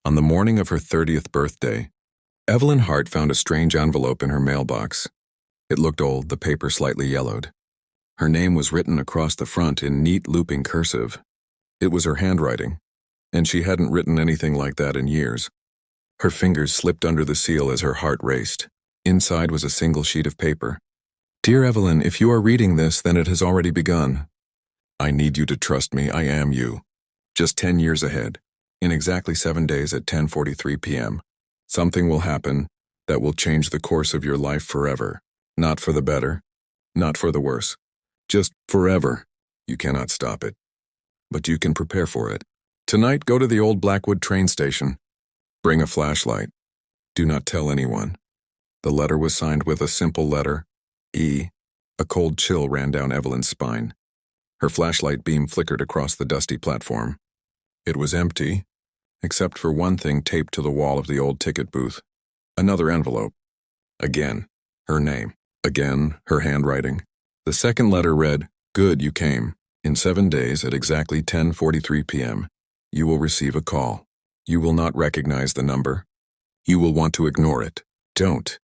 On the morning of her 30th birthday, Evelyn Hart found a strange envelope in her mailbox. It looked old, the paper slightly yellowed. Her name was written across the front in neat looping cursive. It was her handwriting, and she hadn't written anything like that in years. Her fingers slipped under the seal as her heart raced. Inside was a single sheet of paper. "Dear Evelyn, if you are reading this, then it has already begun. I need you to trust me, I am you. Just 10 years ahead. In exactly 7 days at 10:43 p.m. Something will happen that will change the course of your life forever. Not for the better, not for the worse. Just forever. You cannot stop it. But you can prepare for it. Tonight, go to the old Blackwood train station. Bring a flashlight. Do not tell anyone." The letter was signed with a simple letter, E. A cold chill ran down Evelyn's spine. Her flashlight beam flickered across the dusty platform. It was empty, except for one thing taped to the wall of the old ticket booth. Another envelope. Again, her name. Again, her handwriting. The second letter read, "Good, you came. In 7 days at exactly 10:43 p.m., you will receive a call. You will not recognize the number. You will want to ignore it. Don't.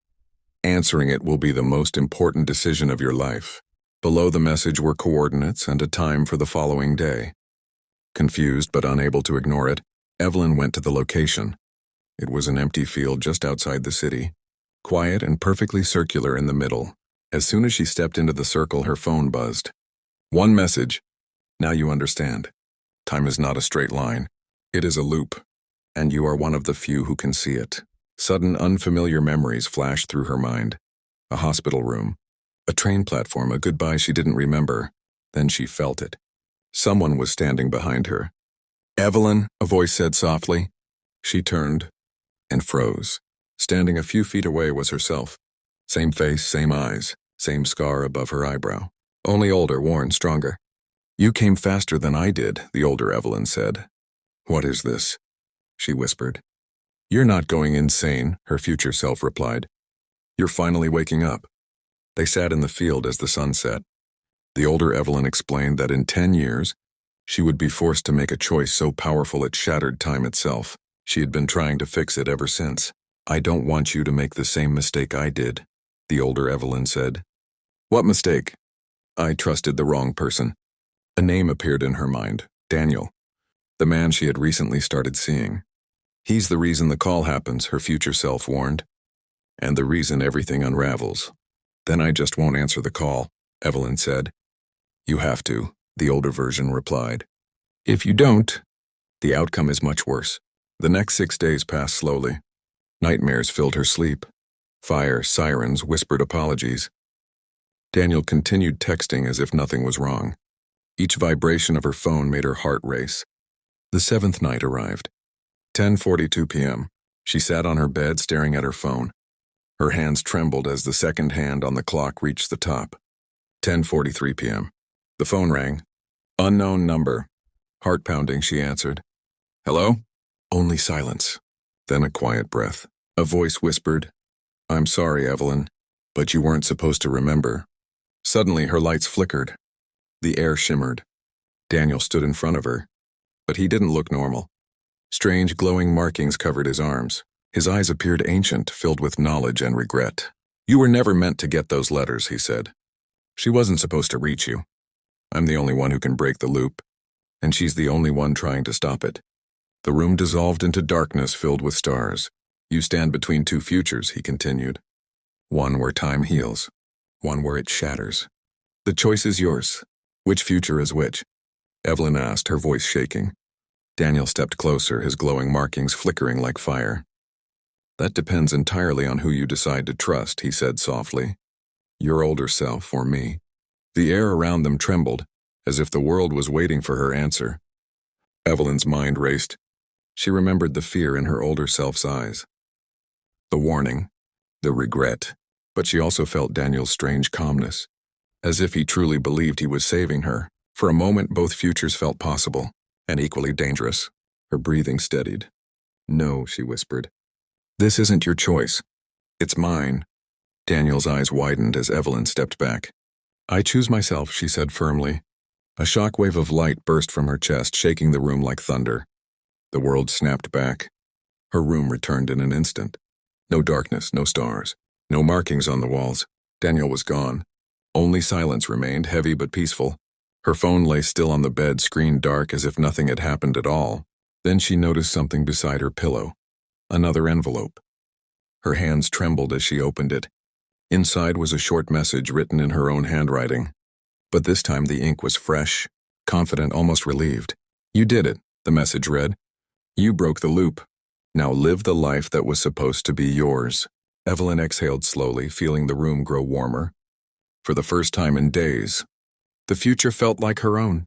Answering it will be the most important decision of your life." Below the message were coordinates and a time for the following day. Confused but unable to ignore it, Evelyn went to the location. It was an empty field just outside the city, quiet and perfectly circular in the middle. As soon as she stepped into the circle, her phone buzzed. One message. "Now you understand. Time is not a straight line. It is a loop, and you are one of the few who can see it." Sudden unfamiliar memories flashed through her mind. A hospital room, a train platform, a goodbye she didn't remember. Then she felt it. Someone was standing behind her. "Evelyn," a voice said softly. She turned and froze. Standing a few feet away was herself. Same face, same eyes, same scar above her eyebrow. Only older, worn, stronger. "You came faster than I did," the older Evelyn said. "What is this?" she whispered. "You're not going insane," her future self replied. "You're finally waking up." They sat in the field as the sun set. The older Evelyn explained that in 10 years, she would be forced to make a choice so powerful it shattered time itself. She had been trying to fix it ever since. "I don't want you to make the same mistake I did," the older Evelyn said. "What mistake?" "I trusted the wrong person." A name appeared in her mind, Daniel, the man she had recently started seeing. "He's the reason the call happens," her future self warned, "and the reason everything unravels." "Then I just won't answer the call," Evelyn said. "You have to," the older version replied. "If you don't, the outcome is much worse." The next 6 days passed slowly. Nightmares filled her sleep. Fire, sirens, whispered apologies. Daniel continued texting as if nothing was wrong. Each vibration of her phone made her heart race. The 7th night arrived. 10:42 p.m. She sat on her bed staring at her phone. Her hands trembled as the second hand on the clock reached the top. 10:43 p.m. The phone rang. Unknown number. Heart pounding, she answered. "Hello?" Only silence. Then a quiet breath. A voice whispered, "I'm sorry, Evelyn, but you weren't supposed to remember." Suddenly, her lights flickered. The air shimmered. Daniel stood in front of her, but he didn't look normal. Strange glowing markings covered his arms. His eyes appeared ancient, filled with knowledge and regret. "You were never meant to get those letters," he said. "She wasn't supposed to reach you. I'm the only one who can break the loop, and she's the only one trying to stop it." The room dissolved into darkness filled with stars. "You stand between two futures," he continued. "One where time heals, one where it shatters. The choice is yours. Which future is which?" Evelyn asked, her voice shaking. Daniel stepped closer, his glowing markings flickering like fire. "That depends entirely on who you decide to trust," he said softly. "Your older self or me." The air around them trembled, as if the world was waiting for her answer. Evelyn's mind raced. She remembered the fear in her older self's eyes, the warning, the regret, but she also felt Daniel's strange calmness, as if he truly believed he was saving her. For a moment, both futures felt possible, and equally dangerous. Her breathing steadied. "No," she whispered. "This isn't your choice. It's mine." Daniel's eyes widened as Evelyn stepped back. "I choose myself," she said firmly. A shockwave of light burst from her chest, shaking the room like thunder. The world snapped back. Her room returned in an instant. No darkness, no stars, no markings on the walls. Daniel was gone. Only silence remained, heavy but peaceful. Her phone lay still on the bed, screen dark as if nothing had happened at all. Then she noticed something beside her pillow. Another envelope. Her hands trembled as she opened it. Inside was a short message written in her own handwriting. But this time the ink was fresh, confident, almost relieved. "You did it," the message read. "You broke the loop. Now live the life that was supposed to be yours." Evelyn exhaled slowly, feeling the room grow warmer. For the first time in days, the future felt like her own.